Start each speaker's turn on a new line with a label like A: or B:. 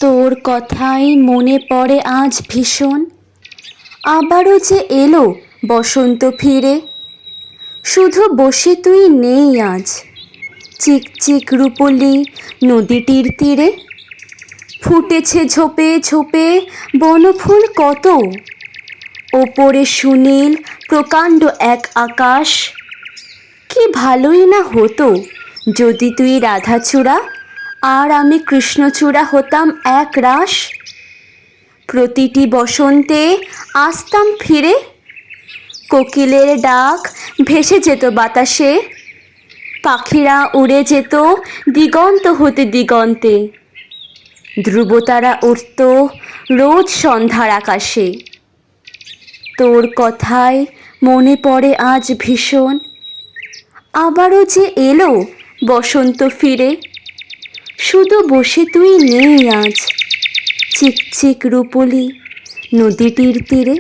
A: তোর কথাই মনে পড়ে আজ ভীষণ, আবারও যে এলো বসন্ত ফিরে। শুধু বসে তুই নেই আজ, চিকচিক রূপলি নদীটির তীরে। ফুটেছে ঝোপে ঝোপে বনফুল কত, ওপরে সুনীল প্রকাণ্ড এক আকাশ। কি ভালোই না হতো যদি তুই রাধাচূড়া আর আমি কৃষ্ণচূড়া হতাম এক রাস। প্রতিটি বসন্তে আসতাম ফিরে, কোকিলের ডাক ভেসে যেত বাতাসে, পাখিরা উড়ে যেত দিগন্ত হতে দিগন্তে, ধ্রুবতারা উঠত রোজ সন্ধ্যার আকাশে। তোর কথায় মনে পড়ে আজ ভীষণ, আবারও যে এলো বসন্ত ফিরে। শুধু বসে তুই নেই আজ, চিকচিক রূপলি নদীটির তীরে।